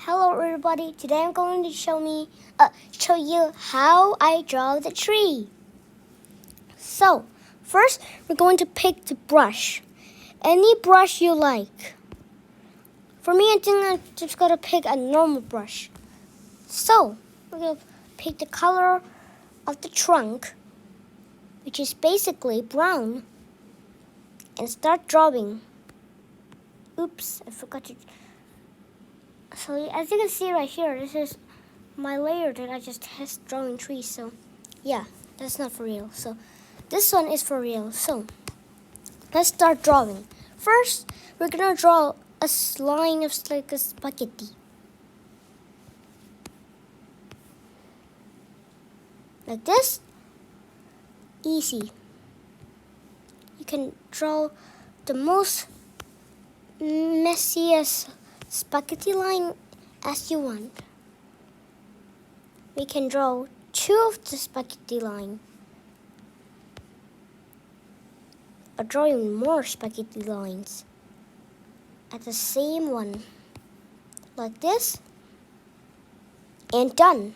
Hello everybody, today I'm going to show you how I draw the tree. So, first we're going to pick the brush. Any brush you like. For me, I think I'm just going to pick a normal brush. So, we're going to pick the color of the trunk, which is basically brown, and start drawing. Oops, I forgot to... So as you can see right here, this is my layer that I just test drawing trees. So yeah, that's not for real. So this one is for real. So let's start drawing. First, we're gonna draw a line of like a spaghetti. Like this. Easy. You can draw the most messiest spaghetti line as you want. We can draw two of the spaghetti line, or drawing more spaghetti lines at the same one, like this, and done.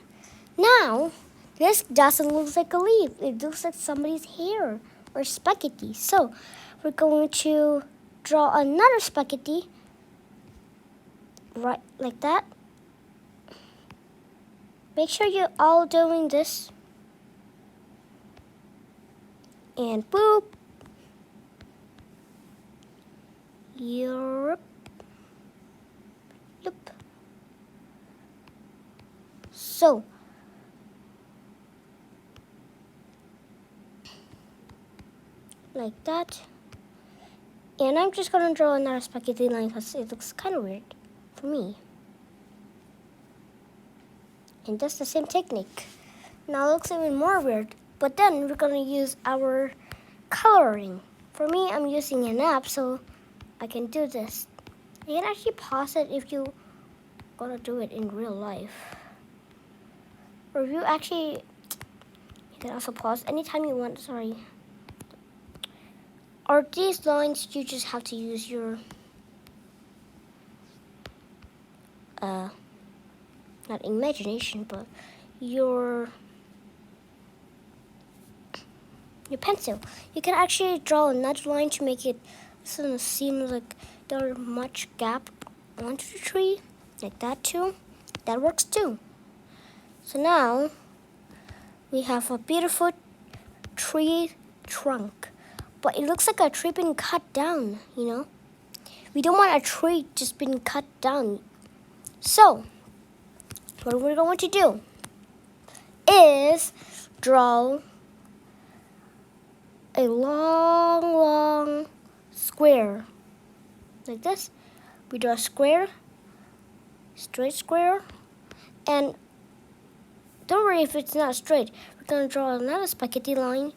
Now, this doesn't look like a leaf. It looks like somebody's hair or spaghetti. So, we're going to draw another spaghetti right like that. Make sure you're all doing this. And boop. Europe. Loop. So, like that. And I'm just going to draw another spaghetti line because it looks kind of weird for me. And that's the same technique. Now it looks even more weird. But then we're going to use our coloring. For me, I'm using an app so I can do this. You can actually pause it if you going to do it in real life. Or if you actually, you can also pause anytime you want, sorry. Or these lines, you just have to use your not imagination, but your pencil. You can actually draw another line to make it seem like there are much gap onto the tree, like that too. That works too. So now we have a beautiful tree trunk, but it looks like a tree being cut down, you know. We don't want a tree just being cut down. So what we're going to do is draw a long square like this. We draw a square, straight square, and don't worry if it's not straight. We're going to draw another spaghetti line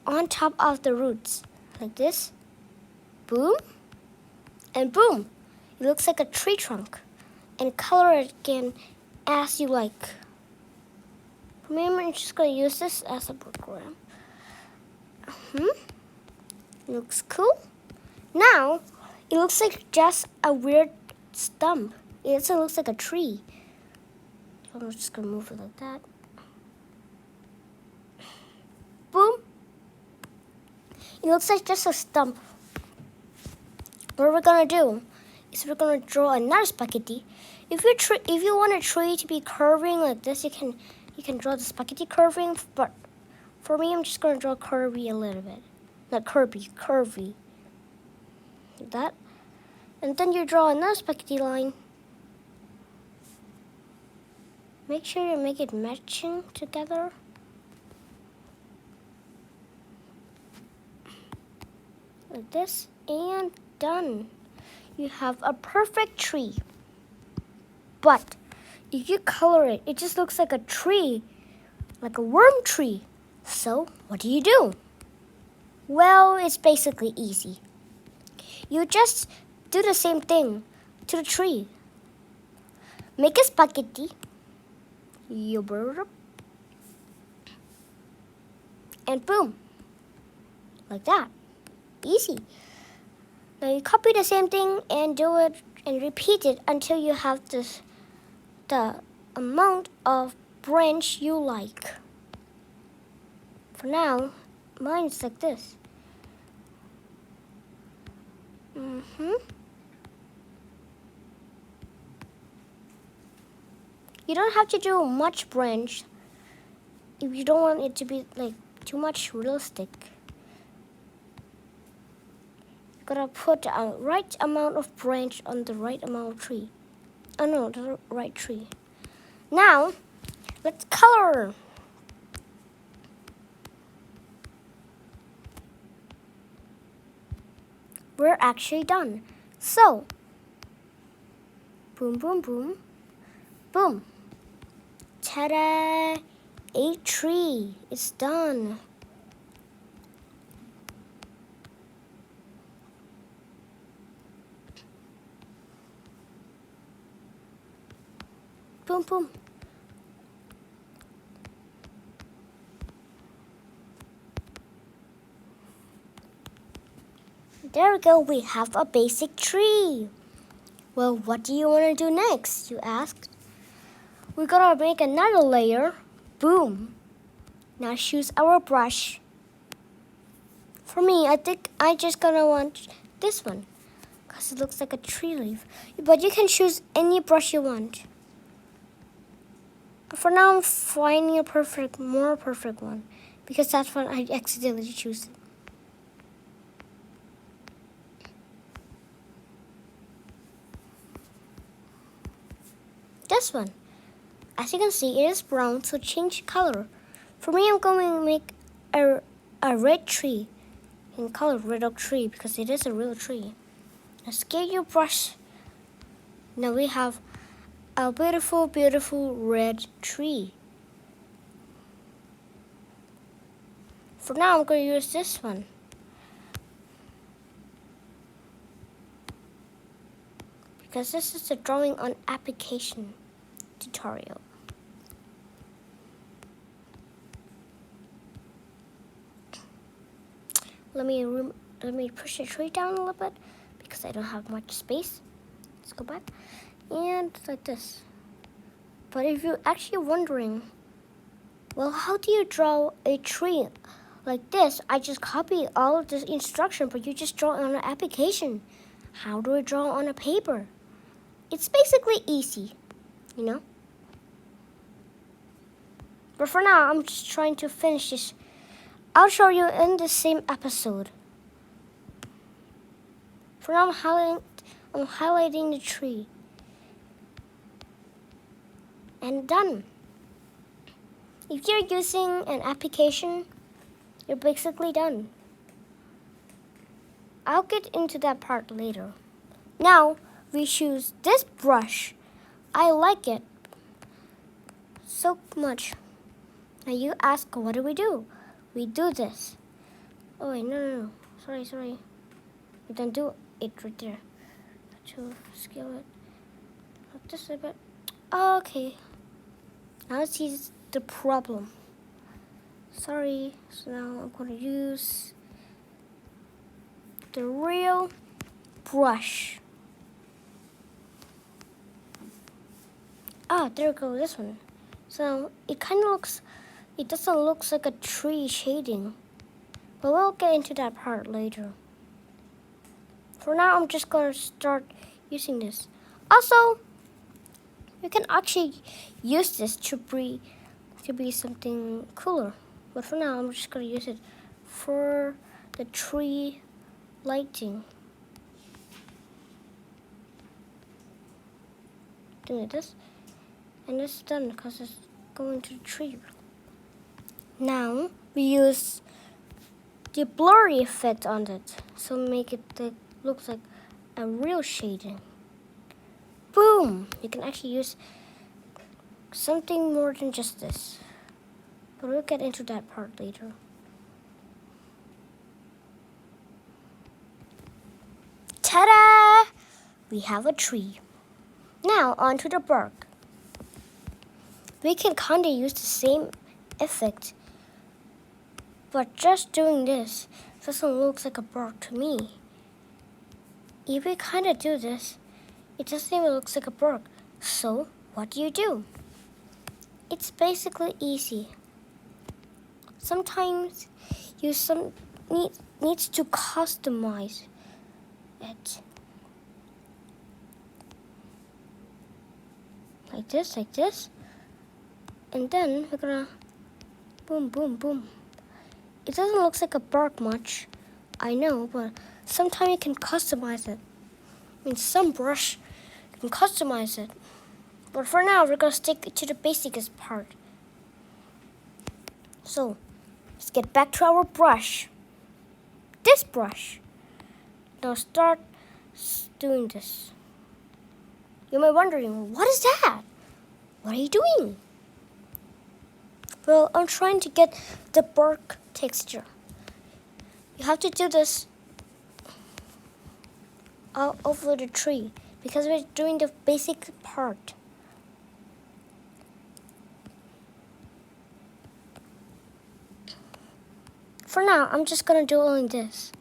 on top of the roots like this. Boom and boom. It looks like a tree trunk, and color it again as you like. For me, I'm just going to use this as a program. Looks cool. Now, it looks like just a weird stump. It also looks like a tree. So I'm just going to move it like that. Boom. It looks like just a stump. What we're going to do is we're going to draw another spaghetti. If you want a tree to be curving like this, you can draw the spaghetti curving, but for me, I'm just going to draw curvy a little bit. Not curvy. Like that. And then you draw another spaghetti line. Make sure you make it matching together. Like this, and done. You have a perfect tree. But if you color it, it just looks like a tree, like a worm tree. So what do? Well, it's basically easy. You just do the same thing to the tree. Make a spaghetti. And boom. Like that. Easy. Now you copy the same thing and do it and repeat it until you have the amount of branch you like. For now, mine's like this. You don't have to do much branch if you don't want it to be like too much realistic. You gotta put the right amount of branch on the right amount of tree. Oh no, the right tree. Now, let's color. We're actually done. So, boom, boom, boom, boom. Ta-da! A tree. It's done. Boom, boom. There we go. We have a basic tree. Well, what do you want to do next, you asked? We're gonna make another layer. Boom. Now choose our brush. For me, I think I just gonna want this one because it looks like a tree leaf. But you can choose any brush you want. For now, I'm finding a more perfect one because that's what I accidentally chose. This one. As you can see, it is brown, so change color. For me, I'm going to make a red tree in color red oak tree because it is a real tree. Let's get your brush. Now we have a beautiful, beautiful red tree. For now, I'm going to use this one. Because this is a drawing on application tutorial. Let me push the tree down a little bit because I don't have much space. Let's go back and like this. But if you're actually wondering, well, how do you draw a tree like this? I just copy all of this instruction, but you just draw it on an application. How do I draw on a paper? It's basically easy, you know? But for now, I'm just trying to finish this. I'll show you in the same episode. For now, I'm highlighting the tree. And done. If you're using an application, you're basically done. I'll get into that part later. Now, we choose this brush. I like it so much. Now you ask, what do? We do this. Oh wait, no. Sorry. We don't do it right there. To scale it. Like this a bit. Oh, okay. Now let's see the problem. Sorry. So now I'm going to use the real brush. Ah, there we go, this one. So it doesn't look like a tree shading. But we'll get into that part later. For now, I'm just going to start using this. Also, you can actually use this to be something cooler. But for now, I'm just going to use it for the tree lighting. Doing like this. And it's done because it's going to the tree. Now we use the blurry effect on it, so make it look like a real shading. Boom! You can actually use something more than just this, but we'll get into that part later. Ta-da! We have a tree. Now onto the bark. We can kind of use the same effect, but just doing this doesn't look like a bark to me. If we kind of do this, It doesn't even look like a bird. So, what do? It's basically easy. Sometimes you needs to customize it. Like this. And then we're gonna boom, boom, boom. It doesn't look like a bird much, I know, but sometimes you can customize it. I mean, some brush can customize it. But for now, we're gonna stick to the basicest part. So, let's get back to our brush. This brush. Now start doing this. You might be wondering, what is that? What are you doing? Well, I'm trying to get the bark texture. You have to do this all over the tree because we're doing the basic part. For now, I'm just gonna do only this.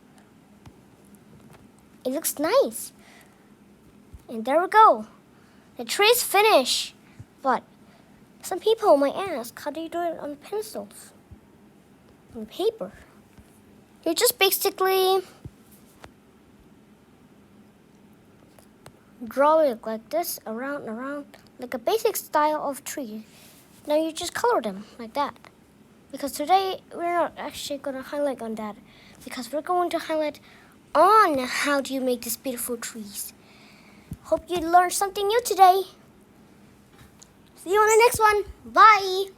It looks nice. And there we go. The tree is finished. But some people might ask, how do you do it on pencils? On paper? You just basically draw it like this, around, like a basic style of tree. Now you just color them like that. Because today we're not actually going to highlight on that. Because we're going to highlight on how do you make these beautiful trees. Hope you learned something new today. See you on the next one. Bye.